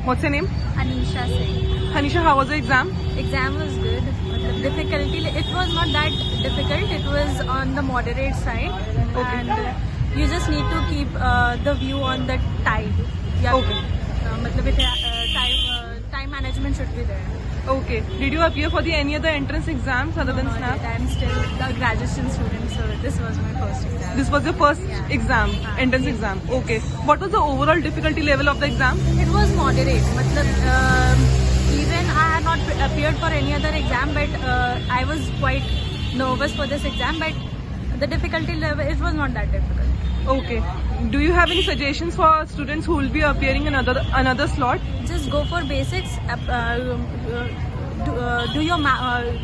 What's your name? Anisha Singh. Hanisha, how was the exam? Exam was good. Difficulty, it was not that difficult. It was on the moderate side. Okay. And you just need to keep the view on the tide. Okay. Time management should be there. Okay. Did you appear for any other entrance exams other than Not SNAP? yet. I'm still a graduation student, so this was my first exam. This was your first Yeah. exam, entrance exam. Okay. What was the overall difficulty level of the exam? It was moderate. Even I had not appeared for any other exam, but I was quite nervous for this exam. But the difficulty level, it was not that difficult. Okay. Do you have any suggestions for students who will be appearing in another slot? Just go for basics.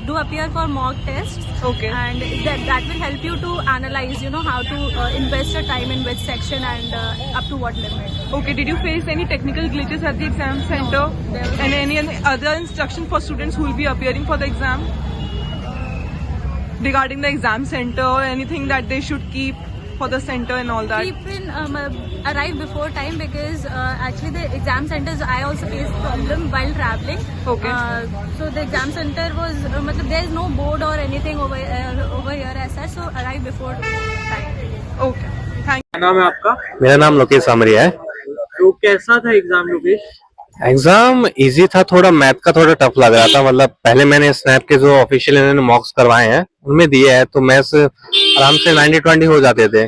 Do appear for mock tests. Okay. And that will help you to analyze, how to invest your time in which section and up to what limit. Okay. Did you face any technical glitches at the exam center? there was And any other instruction for students who will be appearing for the exam? Regarding the exam center or anything that they should keep for the center and all that? Keep in arrive before time, because actually the exam centers, I also faced problem while traveling. Okay. So the exam center was there is no board or anything over here as such, so arrive before time. Okay. Thank क्या नाम है आपका? मेरा नाम लोकेश सामरिया है। तो कैसा था एग्जाम लोकेश? एग्जाम इजी था, थोड़ा मैथ का थोड़ा टफ लग रहा था। मतलब पहले मैंने स्नैप के जो ऑफिशियल इन्होंने मॉक्स करवाए हैं उनमें दिए हैं, तो मैथ्स आराम से 90-20 हो जाते थे।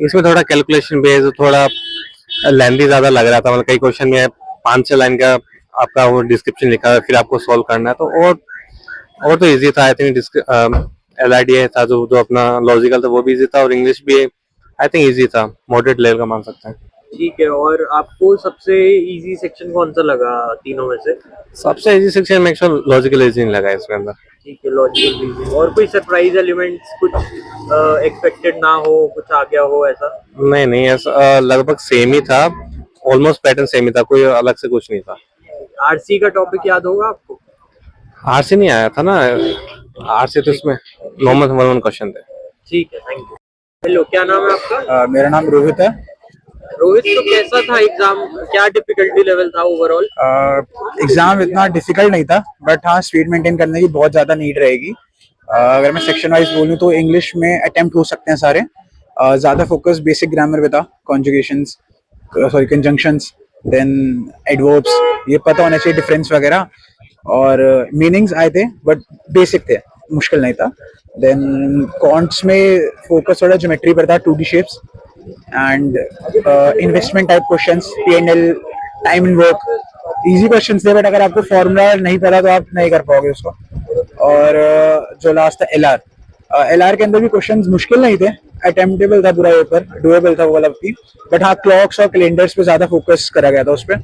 इसमें थोड़ा कैलकुलेशन बेस्ड, थोड़ा लेंथी ज्यादा लग रहा था। मतलब कई क्वेश्चन में 5-6 लाइन का आपका वो डिस्क्रिप्शन लिखा है, फिर आपको सॉल्व करना है। तो और तो इजी था। आई थिंक LIDA था जो अपना लॉजिकल था वो भी इजी था, और इंग्लिश भी आई थिंक इजी था, मॉडरेट लेवल का मान सकते हैं। ठीक है, और आपको सबसे इजी सेक्शन कौन सा लगा तीनों में से? सबसे इजी सेक्शन में लॉजिकल इजी नहीं लगा इसके अंदर। ठीक है, लॉजिकल रीजनिंग। और कोई सरप्राइज एलिमेंट्स, कुछ एक्सपेक्टेड ना हो, कुछ आ गया हो ऐसा? नहीं ऐसा लगभग सेम ही था, ऑलमोस्ट पैटर्न सेम ही था, कोई अलग से कुछ नहीं था। RC का टॉपिक याद होगा आपको? RC नहीं आया था ना, RC तो इसमें नॉर्मल 1 क्वेश्चन थे। ठीक है, थैंक यू। हेलो, क्या नाम है आपका? मेरा नाम रोहित है। रोहित, तो कैसा था एग्जाम? क्या डिफिकल्टी लेवल था ओवरऑल? एग्जाम इतना डिफिकल्ट नहीं था, बट हाँ स्पीड मेंटेन करने की बहुत ज्यादा नीड रहेगी। अगर मैं सेक्शन वाइज बोलूँ तो इंग्लिश में अटेम्प्ट हो सकते हैं सारे। ज्यादा फोकस बेसिक ग्रामर पे था, कॉन्जुगेशंस, सॉरी कंजंक्शंस, देन एडवर्ब्स, ये पता होना चाहिए डिफरेंस वगैरह, और मीनिंग्स आए थे बट बेसिक थे, मुश्किल नहीं था। देन कॉन्ट्स में फोकस थोड़ा ज्योमेट्री पर था, 2D shapes and investment type questions, P&L, time and work, easy questions थे, बट अगर आपको फॉर्मूला नहीं पता तो आप नहीं कर पाओगे उसको। और जो लास्ट था LR के अंदर भी क्वेश्चंस मुश्किल नहीं थे, अटेम्प्टेबल था पूरा पेपर, डुएबल था वो वाला भी, बट हाँ क्लॉक्स और कैलेंडर्स पे ज्यादा फोकस करा गया था उस पर।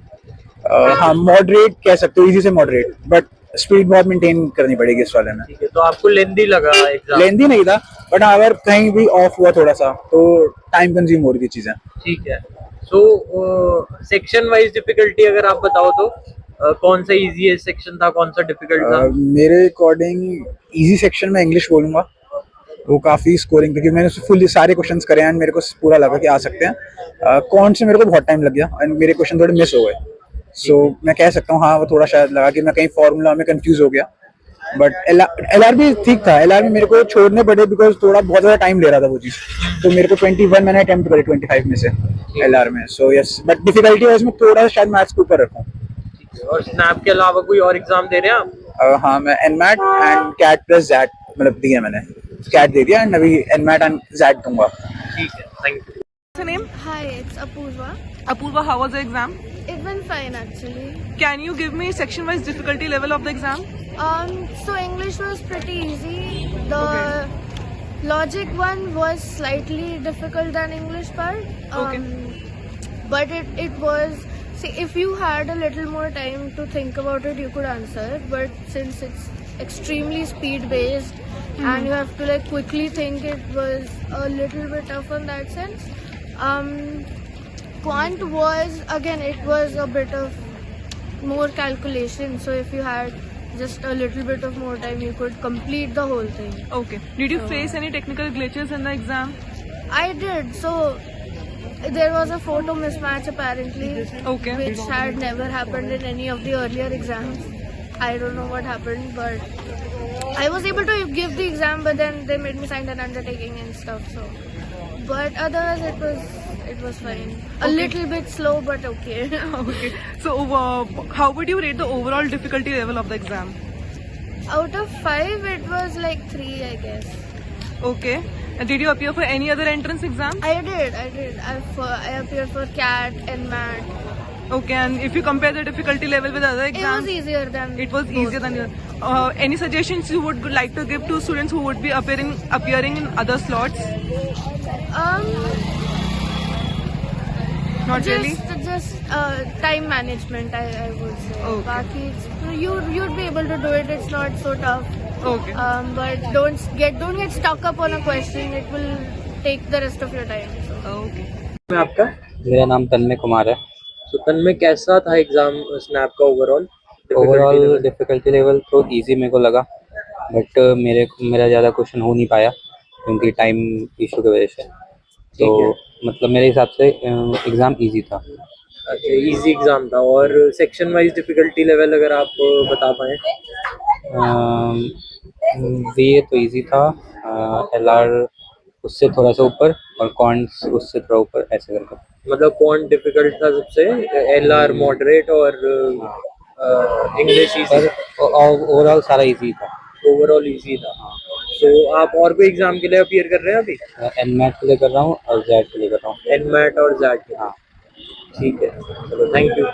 हाँ मॉडरेट कह सकते हो, इजी से मॉडरेट, बट स्पीड बहुत मेंटेन करनी पड़ेगी इस वाले में। ठीक है, तो आपको लेंदी लगा एग्जाम? लेंदी नहीं था, बट अगर कहीं भी ऑफ हुआ थोड़ा सा तो टाइम कंज्यूम हो रही थी चीजें। ठीक है, सो सेक्शन वाइज डिफिकल्टी अगर आप बताओ तो कौन सा इजी सेक्शन था, कौन सा डिफिकल्ट था? मेरे अकॉर्डिंग इजी सेक्शन में इंग्लिश बोलूंगा, वो काफी स्कोरिंग, क्योंकि मैंने फुल सारे क्वेश्चंस करे हैं, मेरे को पूरा लगा कि आ सकते हैं। कौन से मेरे को बहुत टाइम लग गया एंड मेरे क्वेश्चन थोड़े मिस हो गए, सो मैं कह सकता हूँ हाँ वो थोड़ा शायद लगा कि मैं कहीं फॉर्मूला में कंफ्यूज हो गया। बट LR भी ठीक था, LR में मेरे को छोड़ने पड़े बिकॉज थोड़ा बहुत ज्यादा टाइम ले रहा था वो चीज, तो मेरे को 21 मैंने अटेम्प्ट करे 25 में से LR में। So yes, but difficulty wise में थोड़ा शायद मैथ्स के ऊपर रखूं। और स्नैप के अलावा कोई और एग्जाम दे रहे हैं आप? हाँ मैं NMAT and CAT plus ZAT मतलब दिया मैंने, CAT दे दिया एंड अभी NMAT एंड ZAT दूंगा। ठीक है, thank you. What's your name? Hi, it's Apurva. Apurva, how was the exam? It went fine actually. Can you give me section-wise difficulty level of the exam? So English was pretty easy. The logic one was slightly difficult than English part. Okay. But it was, see, if you had a little more time to think about it, you could answer it. But since it's extremely speed based and you have to like quickly think, it was a little bit tough in that sense. Quant was, again, it was a bit of more calculation, so if you had just a little bit of more time you could complete the whole thing. Okay. Did you face any technical glitches in the exam? I did. So there was a photo mismatch apparently, Okay. which had never happened in any of the earlier exams. I don't know what happened, but I was able to give the exam, but then they made me sign an undertaking and stuff. So, but otherwise it was fine. A little bit slow, but okay. Okay. So, how would you rate the overall difficulty level of the exam? Out of 5, it was like 3, I guess. Okay. And did you appear for any other entrance exam? I did. I appeared for CAT and MAT. Okay. And if you compare the difficulty level with other It exams, was easier than. it was easier than your. Any suggestions you would like to give to students who would be appearing in other slots? Not really. Just time management, I would say. Okay. Baki, you'd be able to do it. It's not so tough. Okay. But don't get stuck up on a question. It will take the rest of your time. So. Okay. में आपका मेरा नाम तन्मय कुमार है। तो तन्मय कैसा था exam snap का overall overall difficulty level तो इजी मेरे को लगा, बट मेरा ज़्यादा क्वेश्चन हो नहीं पाया क्योंकि टाइम इशू की वजह से। तो मतलब मेरे हिसाब से एग्ज़ाम इजी था। अच्छा, इजी एग्जाम था। और सेक्शन वाइज डिफिकल्टी लेवल अगर आप बता पाए। बीए तो इजी था, एलआर उससे थोड़ा सा ऊपर और कॉन्ट्स उससे थोड़ा ऊपर, ऐसे करके। मतलब कौन डिफिकल्ट था सबसे, एलआर मॉडरेट और इंग्लिश इजी? ओवरऑल सारा इजी था। ओवरऑल इजी था। तो आप और कोई एग्जाम के लिए अपीयर कर रहे हैं अभी? एनमैट के लिए कर रहा हूँ और जेड के लिए कर रहा हूँ। एनमैट और जेड के? हाँ। ठीक है, चलो थैंक यू।